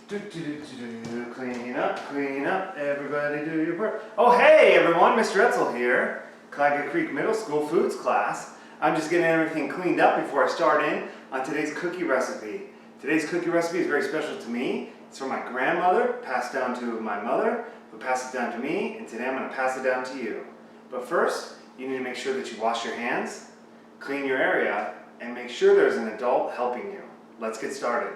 Clean up, everybody do your part. Oh hey everyone, Mr. Etzel here, Cuyahoga Creek Middle School Foods class. I'm just getting everything cleaned up before I start in on today's cookie recipe. Today's cookie recipe is very special to me. It's from my grandmother, passed down to my mother, who passed it down to me, and today I'm going to pass it down to you. But first, you need to make sure that you wash your hands, clean your area, and make sure there's an adult helping you. Let's get started.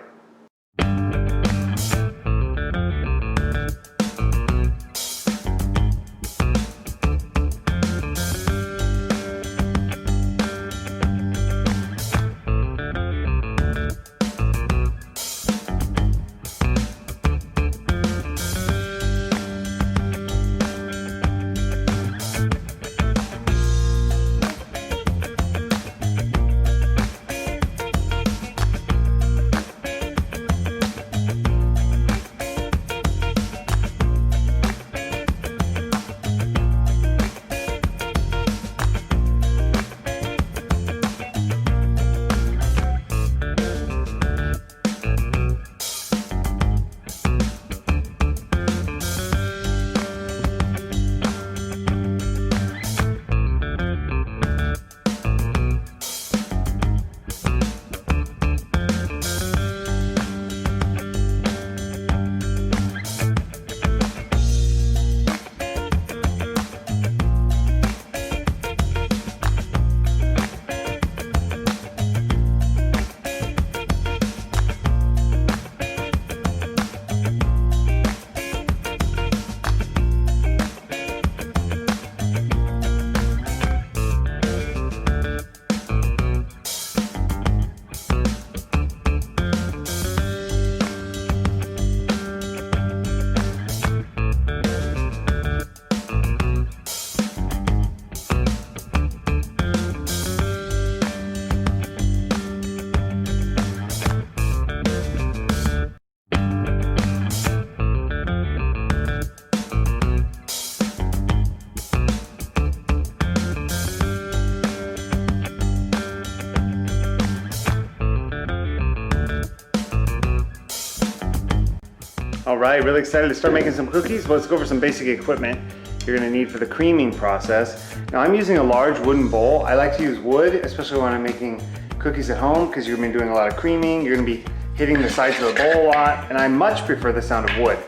Alright, really excited to start making some cookies. Well, let's go over some basic equipment you're going to need for the creaming process. Now I'm using a large wooden bowl. I like to use wood, especially when I'm making cookies at home, because you're going to be doing a lot of creaming. You're going to be hitting the sides of the bowl a lot, and I much prefer the sound of wood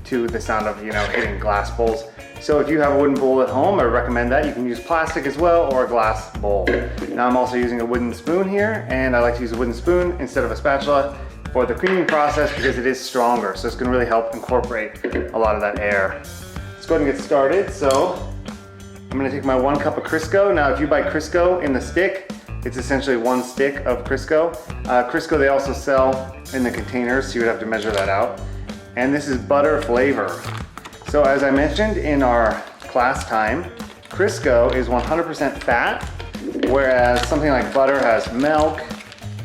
to the sound of, hitting glass bowls. So if you have a wooden bowl at home, I recommend that. You can use plastic as well, or a glass bowl. Now I'm also using a wooden spoon here, and I like to use a wooden spoon instead of a spatula for the creaming process because it is stronger. So it's going to really help incorporate a lot of that air. Let's go ahead and get started. So I'm going to take my 1 cup of Crisco. Now if you buy Crisco in the stick, it's essentially 1 stick of Crisco. Crisco they also sell in the containers, so you would have to measure that out. And this is butter flavor. So as I mentioned in our class time, Crisco is 100% fat, whereas something like butter has milk,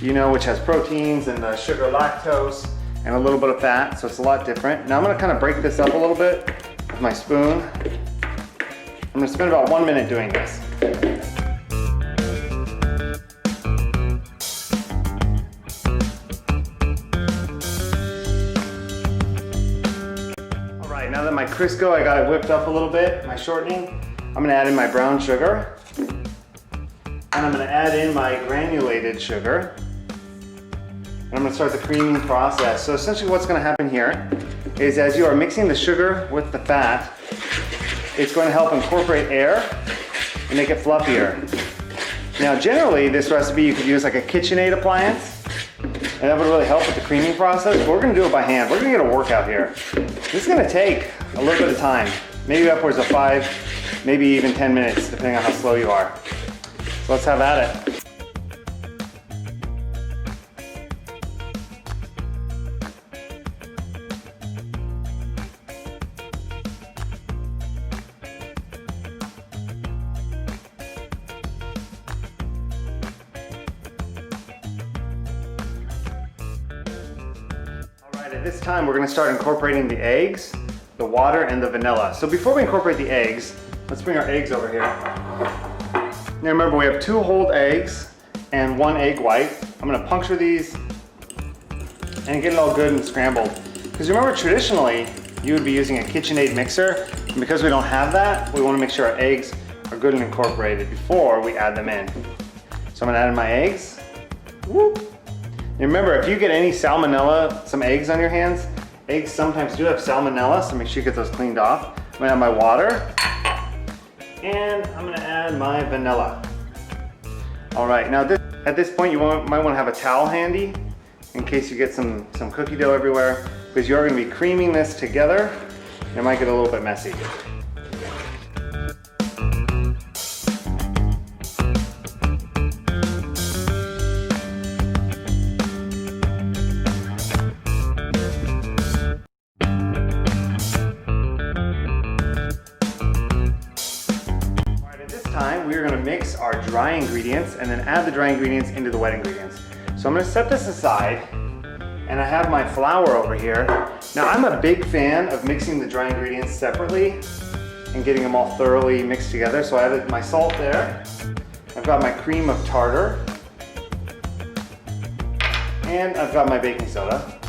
which has proteins and the sugar lactose and a little bit of fat, so it's a lot different. Now I'm gonna kind of break this up a little bit with my spoon. I'm gonna spend about 1 minute doing this. All right, now that my Crisco, I got it whipped up a little bit, my shortening, I'm gonna add in my brown sugar. And I'm gonna add in my granulated sugar. And I'm going to start the creaming process. So essentially what's going to happen here is as you are mixing the sugar with the fat, it's going to help incorporate air and make it fluffier. Now generally this recipe you could use like a KitchenAid appliance, and that would really help with the creaming process, but we're going to do it by hand. We're going to get a workout here. This is going to take a little bit of time, maybe upwards of 5, maybe even 10 minutes, depending on how slow you are. So let's have at it. At this time, we're going to start incorporating the eggs, the water, and the vanilla. So before we incorporate the eggs, let's bring our eggs over here. Now remember, we have 2 whole eggs and 1 egg white. I'm going to puncture these and get it all good and scrambled. Because remember, traditionally, you would be using a KitchenAid mixer, and because we don't have that, we want to make sure our eggs are good and incorporated before we add them in. So I'm gonna add in my eggs. Whoop. And remember, if you get any salmonella, some eggs on your hands, eggs sometimes do have salmonella, so make sure you get those cleaned off. I'm gonna add my water, and I'm gonna add my vanilla. All right, now at this point, you might wanna have a towel handy in case you get some cookie dough everywhere, because you're gonna be creaming this together. It might get a little bit messy. We're going to mix our dry ingredients and then add the dry ingredients into the wet ingredients. So I'm going to set this aside, and I have my flour over here. Now I'm a big fan of mixing the dry ingredients separately and getting them all thoroughly mixed together. So I have my salt there, I've got my cream of tartar, and I've got my baking soda.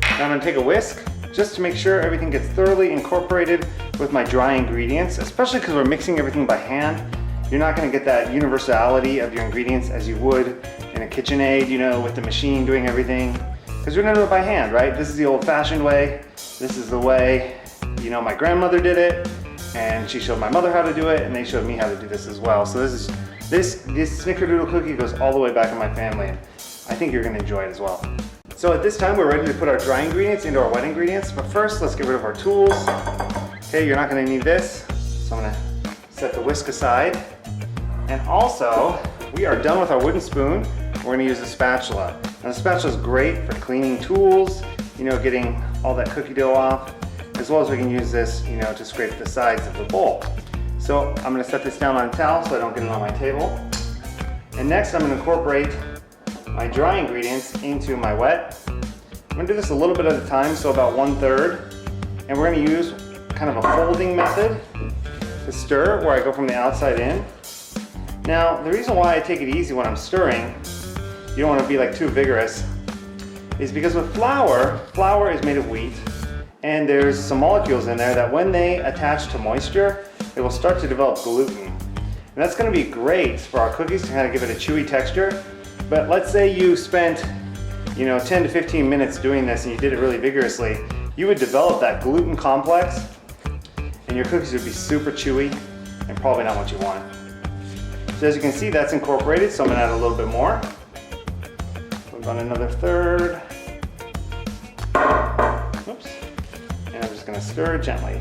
Now I'm going to take a whisk just to make sure everything gets thoroughly incorporated with my dry ingredients, especially because we're mixing everything by hand. You're not going to get that universality of your ingredients as you would in a KitchenAid, you know, with the machine doing everything. Because we're going to do it by hand, right? This is the old-fashioned way. This is the way, you know, my grandmother did it, and she showed my mother how to do it, and they showed me how to do this as well. So this Snickerdoodle cookie goes all the way back in my family, and I think you're going to enjoy it as well. So at this time, we're ready to put our dry ingredients into our wet ingredients. But first, let's get rid of our tools. Okay, you're not going to need this, so I'm going to set the whisk aside. And also, we are done with our wooden spoon. We're going to use a spatula. Now the spatula is great for cleaning tools, you know, getting all that cookie dough off, as well as we can use this, you know, to scrape the sides of the bowl. So I'm going to set this down on a towel so I don't get it on my table. And next, I'm going to incorporate my dry ingredients into my wet. I'm going to do this a little bit at a time, so about 1/3. And we're going to use kind of a folding method to stir, where I go from the outside in. Now, the reason why I take it easy when I'm stirring, you don't want to be like too vigorous, is because with flour is made of wheat, and there's some molecules in there that when they attach to moisture, it will start to develop gluten. And that's going to be great for our cookies to kind of give it a chewy texture. But let's say you spent, you know, 10 to 15 minutes doing this and you did it really vigorously, you would develop that gluten complex, and your cookies would be super chewy and probably not what you want. So as you can see, that's incorporated, so I'm going to add a little bit more. We've got another 1/3. Oops. And I'm just going to stir gently.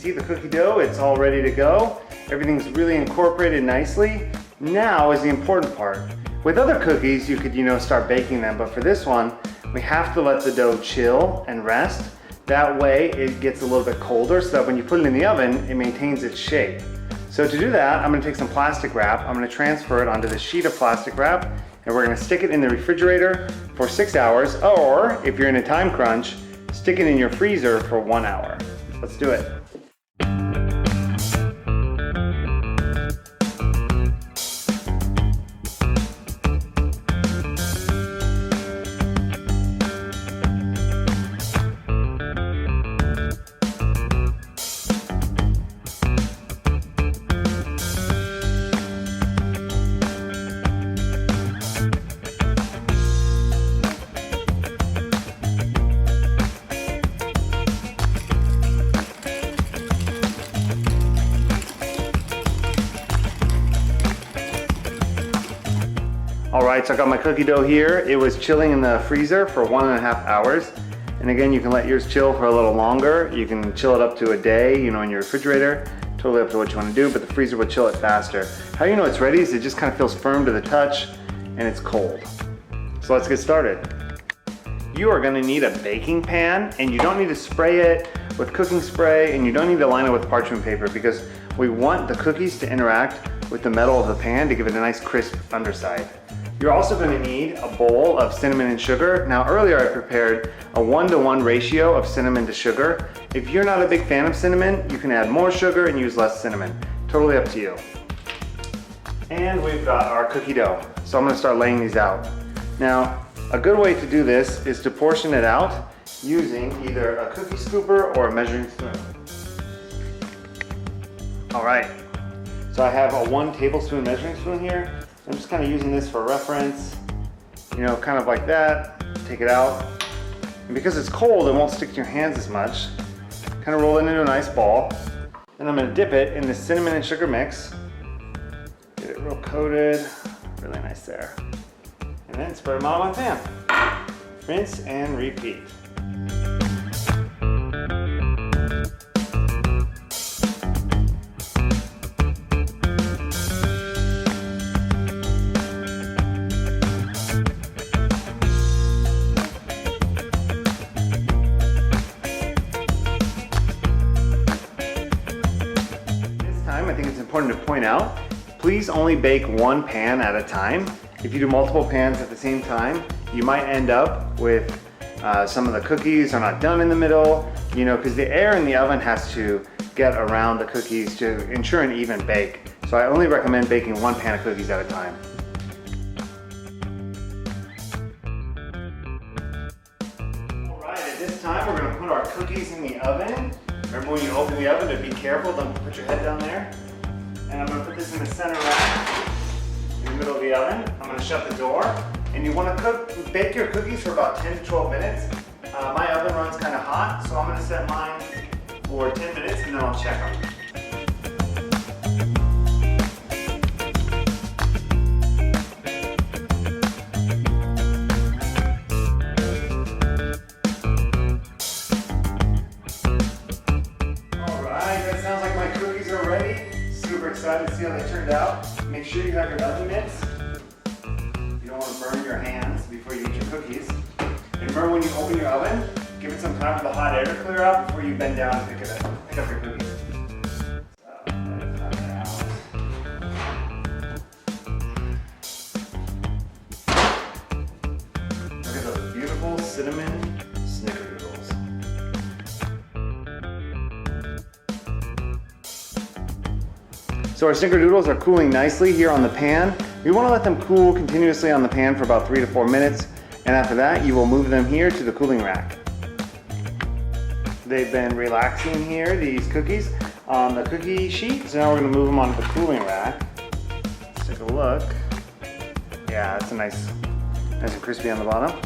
The cookie dough, it's all ready to go. Everything's really incorporated nicely. Now is the important part. With other cookies, you could, you know, start baking them, but for this one, we have to let the dough chill and rest. That way it gets a little bit colder, so that when you put it in the oven, it maintains its shape. So to do that, I'm going to take some plastic wrap. I'm going to transfer it onto the sheet of plastic wrap, and we're going to stick it in the refrigerator for 6 hours, or if you're in a time crunch, stick it in your freezer for 1 hour. Let's do it. Alright, so I got my cookie dough here. It was chilling in the freezer for 1.5 hours. And again, you can let yours chill for a little longer. You can chill it up to a day, you know, in your refrigerator. Totally up to what you want to do, but the freezer will chill it faster. How you know it's ready is it just kind of feels firm to the touch and it's cold. So let's get started. You are going to need a baking pan, and you don't need to spray it with cooking spray, and you don't need to line it with parchment paper, because we want the cookies to interact with the metal of the pan to give it a nice crisp underside. You're also going to need a bowl of cinnamon and sugar. Now earlier I prepared a 1-to-1 ratio of cinnamon to sugar. If you're not a big fan of cinnamon, you can add more sugar and use less cinnamon. Totally up to you. And we've got our cookie dough. So I'm going to start laying these out. Now, a good way to do this is to portion it out using either a cookie scooper or a measuring spoon. All right, so I have a 1 tablespoon measuring spoon here. I'm just kind of using this for reference, you know, kind of like that. Take it out. And because it's cold, it won't stick to your hands as much. Kind of roll it into a nice ball. And I'm going to dip it in the cinnamon and sugar mix. Get it real coated, really nice there. And then spread them out on my pan. Rinse and repeat. This time, I think it's important to point out, please only bake 1 pan at a time. If you do multiple pans at the same time, you might end up with some of the cookies are not done in the middle, you know, because the air in the oven has to get around the cookies to ensure an even bake. So I only recommend baking 1 pan of cookies at a time. All right, at this time we're going to put our cookies in the oven. Remember, when you open the oven, to be careful, don't put your head down there. And I'm going to put this in the center rack. In the middle of the oven. I'm going to shut the door, and you want to bake your cookies for about 10 to 12 minutes. My oven runs kind of hot, so I'm going to set mine for 10 minutes and then I'll check them. Alright, that sounds like my cookies are ready. Super excited to see how they turned out. Make sure you have your oven mitts. You don't want to burn your hands before you eat your cookies. And remember, when you open your oven, give it some time for the hot air to clear out before you bend down and pick up your cookies. Look at those beautiful cinnamon Snickerdoodles. So our Snickerdoodles are cooling nicely here on the pan. We want to let them cool continuously on the pan for about 3 to 4 minutes, and after that you will move them here to the cooling rack. They've been relaxing here, these cookies, on the cookie sheet, so now we're going to move them onto the cooling rack. Let's take a look. Yeah, it's a nice and crispy on the bottom.